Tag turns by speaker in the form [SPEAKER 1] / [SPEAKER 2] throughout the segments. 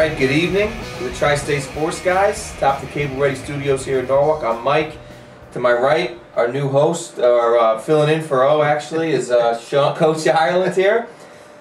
[SPEAKER 1] right, good evening to the Tri-State Sports Guys, top of the Cable Ready Studios here in Norwalk. I'm Mike. To my right, our new host, or filling in for O actually, is Coach Ireland here.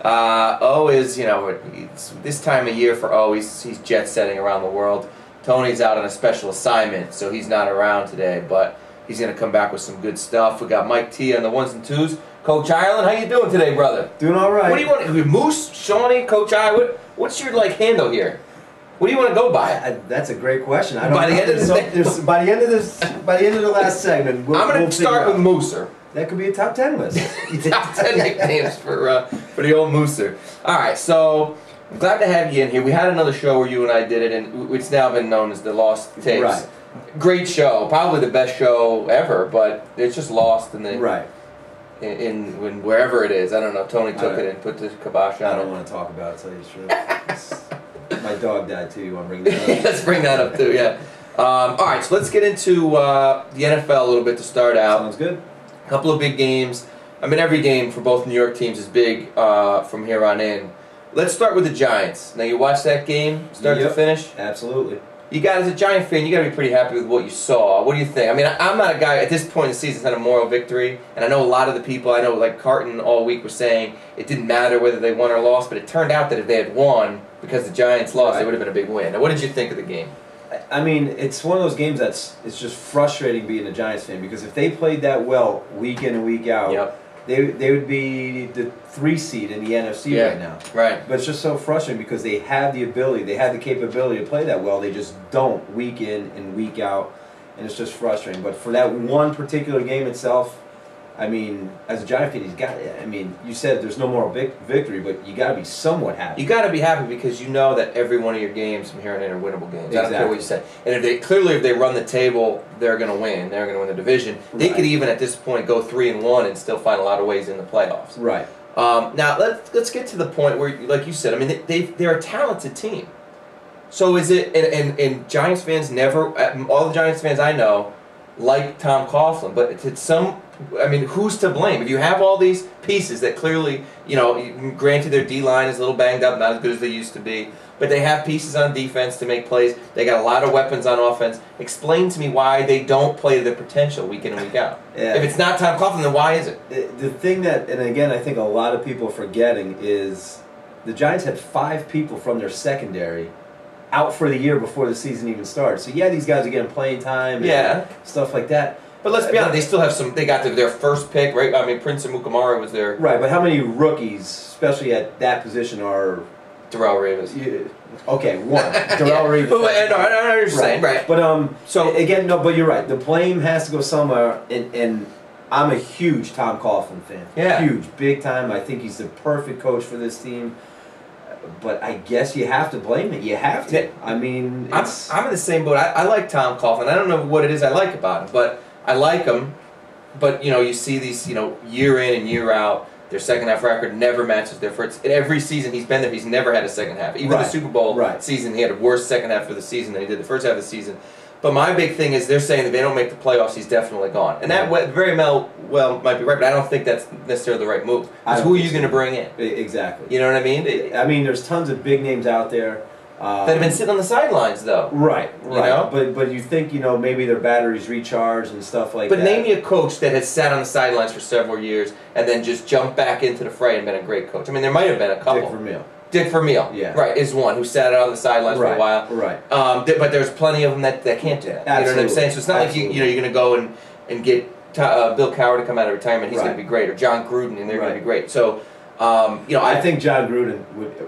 [SPEAKER 1] O is, it's this time of year for O, he's jet setting around the world. Tony's out on a special assignment, so he's not around today, but he's going to come back with some good stuff. We got Mike T on the ones and twos. Coach Ireland, how you doing today, brother?
[SPEAKER 2] Doing all right.
[SPEAKER 1] What do you want? Moose, Shawnee, Coach I. What's your handle here? What do you want to go by?
[SPEAKER 2] That's a great question.
[SPEAKER 1] By the end of
[SPEAKER 2] the last segment,
[SPEAKER 1] I'm going to start with Mooser.
[SPEAKER 2] That could be a top 10 list.
[SPEAKER 1] Top 10 nicknames for the old Mooser. All right, so I'm glad to have you in here. We had another show where you and I did it, and it's now been known as the Lost Tapes.
[SPEAKER 2] Right.
[SPEAKER 1] Great show, probably the best show ever, but it's just lost in the in wherever it is. I don't know. Tony took it and put the kibosh on it.
[SPEAKER 2] I don't want to talk about it. Tell you the truth. My dog died too. You want to bring that up?
[SPEAKER 1] Let's bring that up too. Yeah. All right, so let's get into the NFL a little bit to start out.
[SPEAKER 2] Sounds good.
[SPEAKER 1] A couple of big games. I mean, every game for both New York teams is big from here on in. Let's start with the Giants. Now, you watched that game start to finish?
[SPEAKER 2] Absolutely.
[SPEAKER 1] You got, as a Giant fan, you got to be pretty happy with what you saw. What do you think? I mean, I'm not a guy at this point in the season that's had a moral victory, and I know a lot of the people, I know like Carton all week was saying it didn't matter whether they won or lost, but it turned out that if they had won because the Giants lost, it would have been a big win. Now, what did you think of the game?
[SPEAKER 2] I mean, it's one of those games it's just frustrating being a Giants fan, because if they played that well week in and week out, they would be the 3 seed in the NFC right now.
[SPEAKER 1] Right.
[SPEAKER 2] But it's just so frustrating because they have the ability, they have the capability to play that well. They just don't week in and week out, and it's just frustrating. But for that one particular game itself, I mean, as a Giant fan, you said there's no moral victory, but you got to be somewhat happy.
[SPEAKER 1] You got to be happy because you know that every one of your games from here on in are winnable games.
[SPEAKER 2] Exactly.
[SPEAKER 1] I don't care what you say. And if they run the table, they're going to win. They're going to win the division. They could even at this point go 3-1 and still find a lot of ways in the playoffs.
[SPEAKER 2] Right.
[SPEAKER 1] Now let's get to the point where, like you said, I mean they're a talented team. So is it? And Giants fans all the Giants fans I know like Tom Coughlin, but who's to blame? If you have all these pieces that clearly, granted their D-line is a little banged up, not as good as they used to be, but they have pieces on defense to make plays. They got a lot of weapons on offense. Explain to me why they don't play to their potential week in and week out.
[SPEAKER 2] Yeah.
[SPEAKER 1] If it's not Tom Coughlin, then why is it?
[SPEAKER 2] The thing that, and again, I think a lot of people are forgetting is the Giants had 5 people from their secondary out for the year before the season even started. So these guys are getting playing time and stuff like that.
[SPEAKER 1] But let's be honest, they still have some. They got their first pick, right? I mean, Prince Amukamara was there.
[SPEAKER 2] Right, but how many rookies, especially at that position, are
[SPEAKER 1] Darrelle Revis?
[SPEAKER 2] Okay, one. Darrelle Revis.
[SPEAKER 1] No, I know what you're saying, right?
[SPEAKER 2] But so again, no. But you're right. The blame has to go somewhere, and I'm a huge Tom Coughlin fan.
[SPEAKER 1] Yeah,
[SPEAKER 2] huge, big time. I think he's the perfect coach for this team. But I guess you have to blame it. You have to. I mean,
[SPEAKER 1] I'm in the same boat. I like Tom Coughlin. I don't know what it is I like about him, but I like him. But you see these, year in and year out, their second half record never matches their first. Every season he's been there, he's never had a second half. Even the Super Bowl season, he had a worse second half for the season than he did the first half of the season. But my big thing is they're saying that they don't make the playoffs, he's definitely gone. And that very well might be right, but I don't think that's necessarily the right move. Because who are you going to bring in?
[SPEAKER 2] Exactly.
[SPEAKER 1] You know what I mean?
[SPEAKER 2] I mean, there's tons of big names out there.
[SPEAKER 1] That have been sitting on the sidelines, though.
[SPEAKER 2] Right.
[SPEAKER 1] You know?
[SPEAKER 2] But you think, maybe their batteries recharge and stuff like that.
[SPEAKER 1] But name me a coach that has sat on the sidelines for several years and then just jumped back into the fray and been a great coach. I mean, there might have been a couple.
[SPEAKER 2] Dick Vermeil.
[SPEAKER 1] Dick Vermeil, right, is one who sat out on the sidelines for a while.
[SPEAKER 2] Right.
[SPEAKER 1] But there's plenty of them that can't do that.
[SPEAKER 2] Absolutely.
[SPEAKER 1] You know what I'm saying? So it's not like you're going to go and get Bill Cowher to come out of retirement. He's going to be great, or John Gruden, and they're going to be great. So,
[SPEAKER 2] I think John Gruden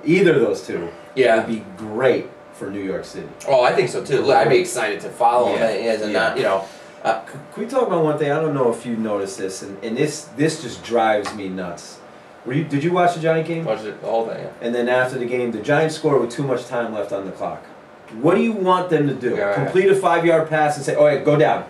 [SPEAKER 2] either of those two would be great for New York City.
[SPEAKER 1] Oh, I think so too. I'd be excited to follow him as a
[SPEAKER 2] Can we talk about one thing? I don't know if you noticed this, and this just drives me nuts. Did you watch the Giant game?
[SPEAKER 1] Watched it the whole thing, yeah.
[SPEAKER 2] And then after the game, the Giants scored with too much time left on the clock. What do you want them to do? Complete a 5-yard pass and say, "Oh, yeah, go down."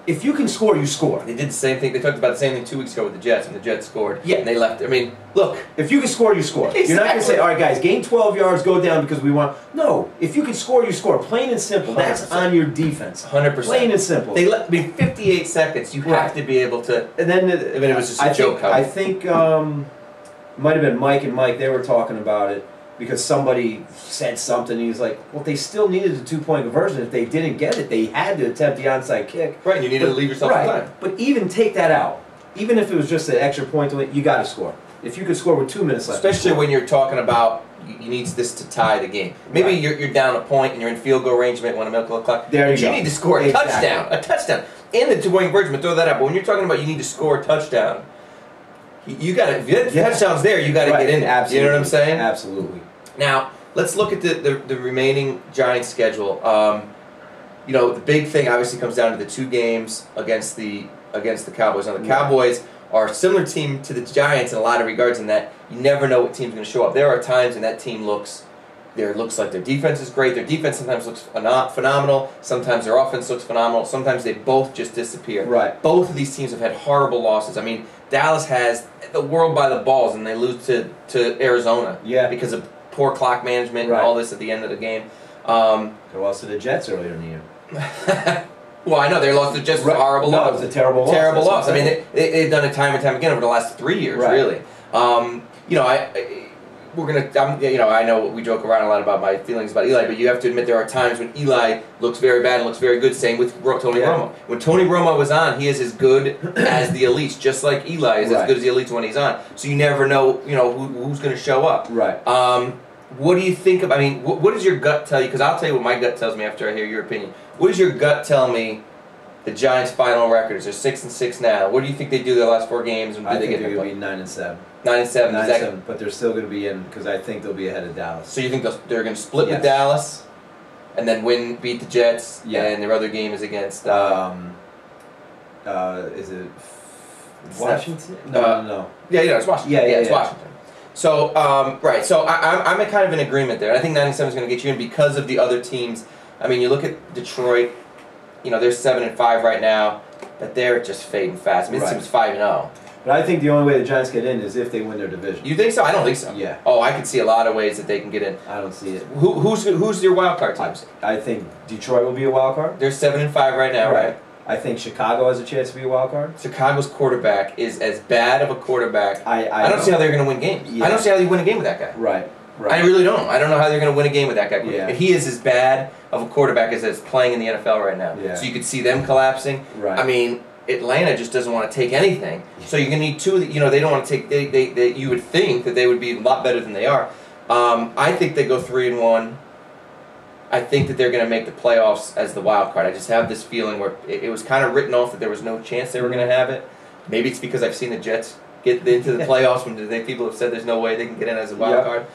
[SPEAKER 2] If you can score, you score.
[SPEAKER 1] They did the same thing. They talked about the same thing 2 weeks ago with the Jets, and the Jets scored.
[SPEAKER 2] Yeah.
[SPEAKER 1] And they left. I mean, look.
[SPEAKER 2] If you can score, you score.
[SPEAKER 1] Exactly.
[SPEAKER 2] You're not going to say, all right, guys, gain 12 yards, go down because we want. No. If you can score, you score. Plain and simple. 100%. That's on your defense.
[SPEAKER 1] 100%.
[SPEAKER 2] Plain and simple.
[SPEAKER 1] 58 seconds. You have to be able to.
[SPEAKER 2] And then
[SPEAKER 1] it was just a joke.
[SPEAKER 2] I think might have been Mike and Mike. They were talking about it. because somebody said something. And he was like, well, they still needed a 2-point conversion. If they didn't get it, they had to attempt the onside kick.
[SPEAKER 1] Right, and you needed to leave yourself some time.
[SPEAKER 2] But even take that out. Even if it was just an extra point to win, you got to score. If you could score with 2 minutes left.
[SPEAKER 1] Especially when you're talking about you need this to tie the game. Maybe you're down a point and you're in field goal range, you might want to milk the clock.
[SPEAKER 2] There you
[SPEAKER 1] but
[SPEAKER 2] go.
[SPEAKER 1] You need to score a touchdown. A touchdown. And the 2-point conversion, but throw that out. But when you're talking about you need to score a touchdown, you got to, if the touchdown's there, you got to get in there.
[SPEAKER 2] Absolutely.
[SPEAKER 1] You know what I'm saying?
[SPEAKER 2] Absolutely.
[SPEAKER 1] Now, let's look at the remaining Giants schedule. You know, the big thing obviously comes down to the 2 games against the Cowboys. Now, the Cowboys are a similar team to the Giants in a lot of regards in that you never know what team's going to show up. There are times when that team looks like their defense is great. Their defense sometimes looks phenomenal. Sometimes their offense looks phenomenal. Sometimes they both just disappear.
[SPEAKER 2] Right.
[SPEAKER 1] Both of these teams have had horrible losses. I mean, Dallas has the world by the balls, and they lose to Arizona because of poor clock management and all this at the end of the game.
[SPEAKER 2] They lost to the Jets earlier in the year.
[SPEAKER 1] Well, I know they lost to the Jets. It was a horrible loss.
[SPEAKER 2] No, it was a terrible loss.
[SPEAKER 1] Terrible loss. I mean, they've done it time and time again over the last 3 years, really. You know, I know we joke around a lot about my feelings about Eli, but you have to admit there are times when Eli looks very bad and looks very good. Same with Tony Romo. When Tony Romo was on, he is as good as the elites, just like Eli is as good as the elites when he's on. So you never know, who's going to show up.
[SPEAKER 2] Right.
[SPEAKER 1] What do you think of? I mean, what does your gut tell you? Because I'll tell you what my gut tells me after I hear your opinion. What does your gut tell me? The Giants' final record is they're 6-6 now. What do you think they do their last 4 games? And
[SPEAKER 2] I think they're going to be 9-7.
[SPEAKER 1] 9-7.
[SPEAKER 2] 9-7, but they're still going to be in because I think they'll be ahead of Dallas.
[SPEAKER 1] So you think they're going to split with Dallas, and then beat the Jets, and their other game is against.
[SPEAKER 2] Is it Washington? No.
[SPEAKER 1] Yeah, it's Washington. Yeah, it's Washington. So right, so I'm kind of in agreement there. I think 9-7 is going to get you in because of the other teams. I mean, you look at Detroit. They're 7-5 right now, but they're just fading fast. I mean, this team's 5-0.
[SPEAKER 2] But I think the only way the Giants get in is if they win their division.
[SPEAKER 1] You think so? I don't think so.
[SPEAKER 2] Yeah.
[SPEAKER 1] Oh, I could see a lot of ways that they can get in.
[SPEAKER 2] I don't see it.
[SPEAKER 1] Who's your wild card teams?
[SPEAKER 2] I think Detroit will be a wild card.
[SPEAKER 1] They're 7-5 right now, right?
[SPEAKER 2] I think Chicago has a chance to be a wild card.
[SPEAKER 1] Chicago's quarterback is as bad of a quarterback. I don't see how they're going to win games.
[SPEAKER 2] Yeah.
[SPEAKER 1] I don't see how they win a game with that guy.
[SPEAKER 2] Right.
[SPEAKER 1] I really don't. I don't know how they're going to win a game with that guy.
[SPEAKER 2] Yeah.
[SPEAKER 1] If he is as bad of a quarterback as is playing in the NFL right now.
[SPEAKER 2] Yeah.
[SPEAKER 1] So you could see them collapsing.
[SPEAKER 2] Right.
[SPEAKER 1] I mean, Atlanta just doesn't want to take anything. So you're going to need 2. They don't want to take. They you would think that they would be a lot better than they are. I think they go 3-1. I think that they're going to make the playoffs as the wild card. I just have this feeling where it was kind of written off that there was no chance they were going to have it. Maybe it's because I've seen the Jets get into the playoffs when people have said there's no way they can get in as a wild card.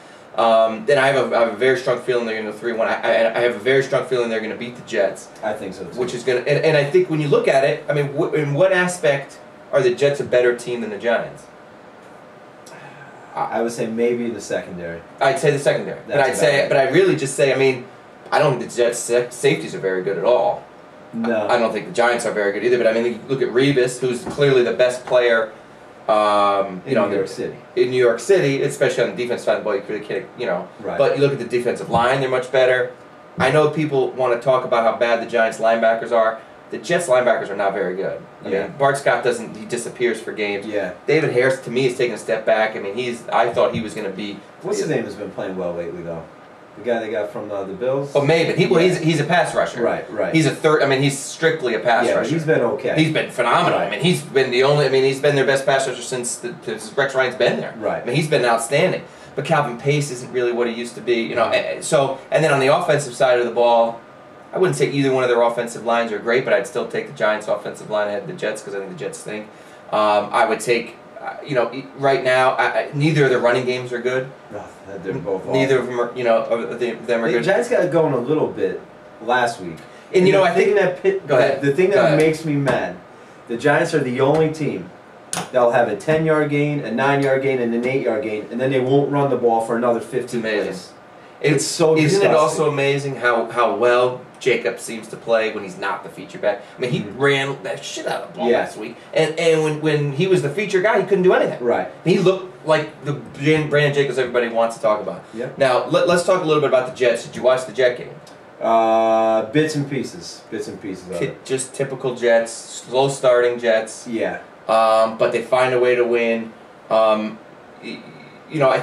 [SPEAKER 1] Then I have a very strong feeling they're going to go 3-1. I have a very strong feeling they're going to beat the Jets.
[SPEAKER 2] I think so too.
[SPEAKER 1] Which is going to, and I think when you look at it, I mean, in what aspect are the Jets a better team than the Giants?
[SPEAKER 2] I would say maybe the secondary.
[SPEAKER 1] I'd say the secondary, but I really just say, I mean, I don't think the Jets' safeties are very good at all.
[SPEAKER 2] No,
[SPEAKER 1] I don't think the Giants are very good either. But I mean, look at Revis, who's clearly the best player. In
[SPEAKER 2] New York City.
[SPEAKER 1] In New York City, especially on the defense side of the ball, you could,
[SPEAKER 2] Right.
[SPEAKER 1] But you look at the defensive line; they're much better. I know people want to talk about how bad the Giants linebackers are. The Jets linebackers are not very good. I mean, Bart Scott he disappears for games.
[SPEAKER 2] Yeah.
[SPEAKER 1] David Harris, to me, is taking a step back. I mean, I thought he was going to be.
[SPEAKER 2] What's his name has been playing well lately, though? The guy they got from the Bills?
[SPEAKER 1] Oh, maybe. He's a pass rusher.
[SPEAKER 2] Right.
[SPEAKER 1] He's a third. I mean, he's strictly a pass rusher.
[SPEAKER 2] He's been okay.
[SPEAKER 1] He's been phenomenal. I mean, he's been he's been their best pass rusher since Rex Ryan's been there.
[SPEAKER 2] Right.
[SPEAKER 1] I mean, he's been outstanding. But Calvin Pace isn't really what he used to be. So, and then on the offensive side of the ball, I wouldn't say either one of their offensive lines are great, but I'd still take the Giants' offensive line ahead of the Jets because I think the Jets stink. I would take. Right now, neither of their running games are good.
[SPEAKER 2] No, they're both awful.
[SPEAKER 1] Neither of them are, them are good.
[SPEAKER 2] The Giants got it going a little bit last week.
[SPEAKER 1] And I think
[SPEAKER 2] go ahead. The thing that makes me mad, the Giants are the only team that'll have a 10-yard gain, a 9-yard gain, and an 8-yard gain, and then they won't run the ball for another 15 plays. It's so disgusting.
[SPEAKER 1] Isn't it also amazing how well Jacobs seems to play when he's not the feature back? I mean, he ran that shit out of the ball last week, and when he was the feature guy, he couldn't do anything.
[SPEAKER 2] Right.
[SPEAKER 1] He looked like the Brandon Jacobs everybody wants to talk about.
[SPEAKER 2] Yep.
[SPEAKER 1] Now let's talk a little bit about the Jets. Did you watch the Jet game?
[SPEAKER 2] Bits and pieces of it.
[SPEAKER 1] Just typical Jets, slow starting Jets.
[SPEAKER 2] Yeah.
[SPEAKER 1] But they find a way to win. I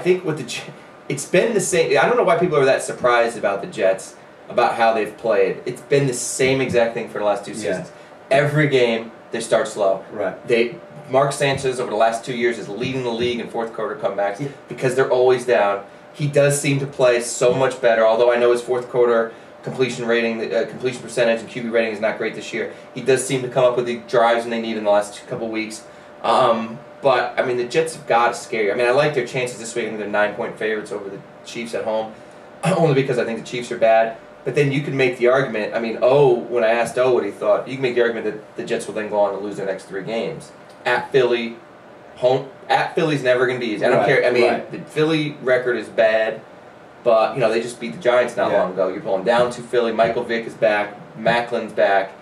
[SPEAKER 1] think with the it's been the same. I don't know why people are that surprised about the Jets, about how they've played. It's been the same exact thing for the last 2 seasons. Every game, they start slow.
[SPEAKER 2] Right.
[SPEAKER 1] Mark Sanchez over the last 2 years is leading the league in fourth quarter comebacks because they're always down. He does seem to play so much better, although I know his fourth quarter completion rating, completion percentage and QB rating is not great this year. He does seem to come up with the drives when they need in the last couple weeks. But, I mean, the Jets have got to scare you. I mean, I like their chances this week. I think they're 9-point favorites over the Chiefs at home, only because I think the Chiefs are bad. But then you can make the argument, I mean, when I asked what he thought, you can make the argument that the Jets will then go on to lose their next 3 games. At Philly, home. At Philly's never going to be easy. I don't care. I mean, the Philly record is bad, but, you know, they just beat the Giants not long ago. You're pulling down to Philly. Michael Vick is back. Macklin's back.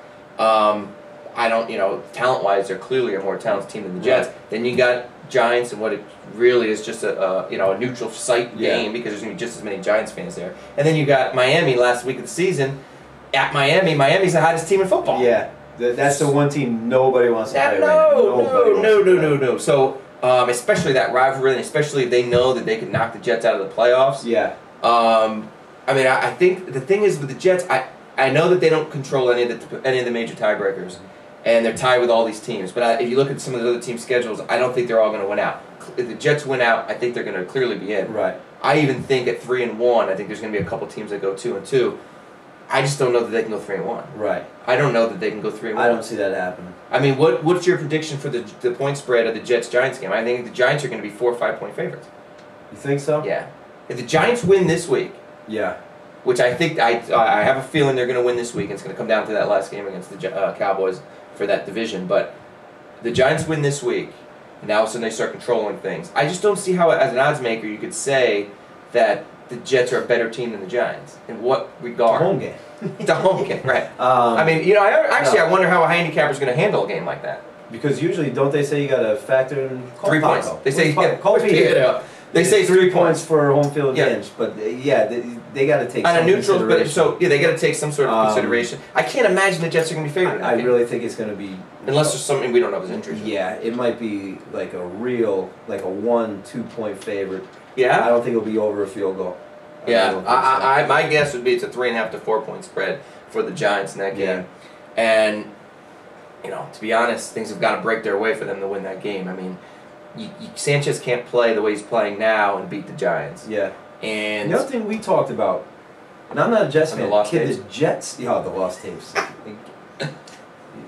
[SPEAKER 1] I don't, you know, talent-wise, they're clearly a more talented team than the Jets. Then you got Giants, and what it really is just a neutral site game because there's going to be just as many Giants fans there. And then you got Miami last week of the season. At Miami, Miami's the hottest team in football.
[SPEAKER 2] Yeah, that's the one team nobody wants to play.
[SPEAKER 1] No. So, especially that rivalry, and especially if they know that they can knock the Jets out of the playoffs.
[SPEAKER 2] Yeah.
[SPEAKER 1] I mean, I think the thing is with the Jets, I know that they don't control any of the major tiebreakers. And they're tied with all these teams. But if you look at some of the other teams' schedules, I don't think they're all going to win out. If the Jets win out, I think they're going to clearly be in.
[SPEAKER 2] Right.
[SPEAKER 1] I even think at 3-1, I think there's going to be a couple teams that go 2-2. I just don't know that they can go 3-1.
[SPEAKER 2] Right.
[SPEAKER 1] I don't know that they can go 3-1.
[SPEAKER 2] I don't see that happening.
[SPEAKER 1] I mean, what's your prediction for the point spread of the Jets-Giants game? I think the Giants are going to be 4 or 5 point favorites.
[SPEAKER 2] You think so?
[SPEAKER 1] Yeah. If the Giants win this week, which I think I have a feeling they're going to win this week, and it's going to come down to that last game against the Cowboys for that division, but the Giants win this week, and now all of a sudden they start controlling things. I just don't see how, as an odds maker, you could say that the Jets are a better team than the Giants. In what regard?
[SPEAKER 2] The home game.
[SPEAKER 1] The home game, right. I mean, you know, I wonder how a handicapper's going to handle a game like that.
[SPEAKER 2] Because usually, don't they say you got to factor in
[SPEAKER 1] 3 points? They say
[SPEAKER 2] They say 3 points for home field advantage, but they got to take
[SPEAKER 1] on
[SPEAKER 2] some
[SPEAKER 1] a neutral.
[SPEAKER 2] consideration.
[SPEAKER 1] They got to take some sort of consideration. I can't imagine the Jets are going to be favored.
[SPEAKER 2] I really think it's going to be,
[SPEAKER 1] unless there's something we don't know of his injuries.
[SPEAKER 2] Yeah, it might be like a 1-2 point favorite.
[SPEAKER 1] Yeah,
[SPEAKER 2] I don't think it'll be over a field goal.
[SPEAKER 1] My guess would be it's a 3.5 to 4 point spread for the Giants in that game, and you know, to be honest, things have got to break their way for them to win that game. I mean, Sanchez can't play the way he's playing now and beat the Giants.
[SPEAKER 2] Yeah.
[SPEAKER 1] And
[SPEAKER 2] the other thing we talked about, and I'm not a Jets fan. The Jets, the lost tapes.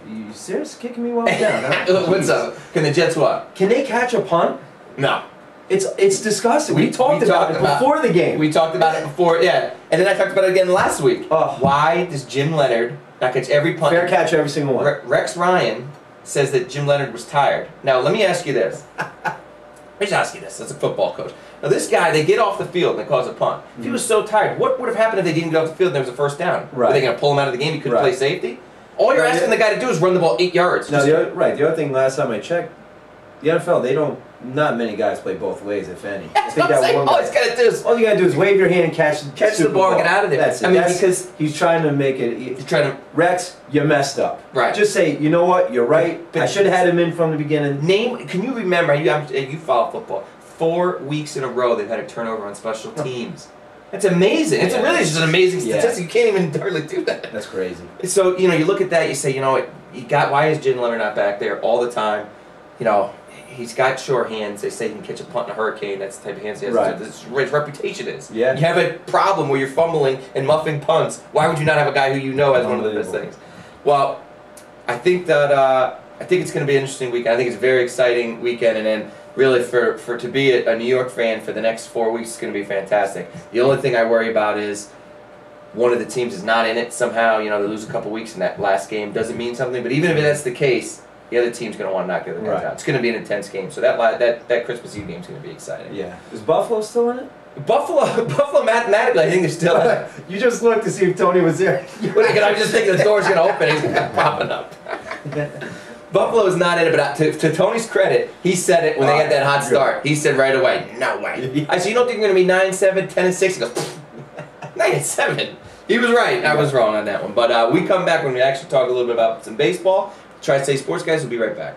[SPEAKER 2] You serious kicking me while I'm down? Huh?
[SPEAKER 1] What's up? Can the Jets what?
[SPEAKER 2] Can they catch a punt?
[SPEAKER 1] No.
[SPEAKER 2] It's disgusting. We talked about it before the game.
[SPEAKER 1] We talked about it before, yeah. And then I talked about it again last week. Why does Jim Leonard not catch every punt?
[SPEAKER 2] Fair catch every single one.
[SPEAKER 1] Rex Ryan says that Jim Leonard was tired. Now, let me ask you this. Let me just ask you this as a football coach. Now, this guy, they get off the field and they cause a punt. If he was so tired, what would have happened if they didn't get off the field and there was a first down? Were they going to pull him out of the game? He couldn't play safety? All you're asking the guy to do is run the ball 8 yards.
[SPEAKER 2] No, the other thing, last time I checked, the NFL, not many guys play both ways, if any.
[SPEAKER 1] That's what I'm saying.
[SPEAKER 2] All you gotta do is wave your hand and catch
[SPEAKER 1] the ball and get out of there.
[SPEAKER 2] That's it. Because he's trying to make it. He's trying to. Rex, you messed up.
[SPEAKER 1] Right.
[SPEAKER 2] Just say, you know what, you're right. I should have had him in from the beginning.
[SPEAKER 1] Can you remember? You follow football. 4 weeks in a row they've had a turnover on special teams. That's amazing. It's really just an amazing statistic. You can't even hardly do that.
[SPEAKER 2] That's crazy.
[SPEAKER 1] So you look at that. You say, why is Jim Leonard not back there all the time? He's got sure hands. They say he can catch a punt in a hurricane. That's the type of hands he has.
[SPEAKER 2] Right.
[SPEAKER 1] His reputation is.
[SPEAKER 2] Yeah.
[SPEAKER 1] You have a problem where you're fumbling and muffing punts. Why would you not have a guy who has one of the best things? Well, I think that it's going to be an interesting weekend. I think it's a very exciting weekend, and then really for to be a New York fan for the next 4 weeks is going to be fantastic. The only thing I worry about is one of the teams is not in it somehow. They lose a couple weeks in that last game. Doesn't mean something, but even if that's the case, the other team's going to want to knock the other guys out. It's going to be an intense game. So that Christmas Eve game's going to be exciting.
[SPEAKER 2] Yeah. Is Buffalo still in it?
[SPEAKER 1] Buffalo mathematically, I think they're still in it.
[SPEAKER 2] You just looked to see if Tony was there.
[SPEAKER 1] I was just thinking the door's going to open and he's popping up. Buffalo is not in it, but to Tony's credit, he said it when they had that hot start. He said right away, no way. I said, you don't think they're going to be 9-7, 10-6? He goes, 9-7. He was right. I was wrong on that one. But we come back when we actually talk a little bit about some baseball. Tri-State Sports guys will be right back.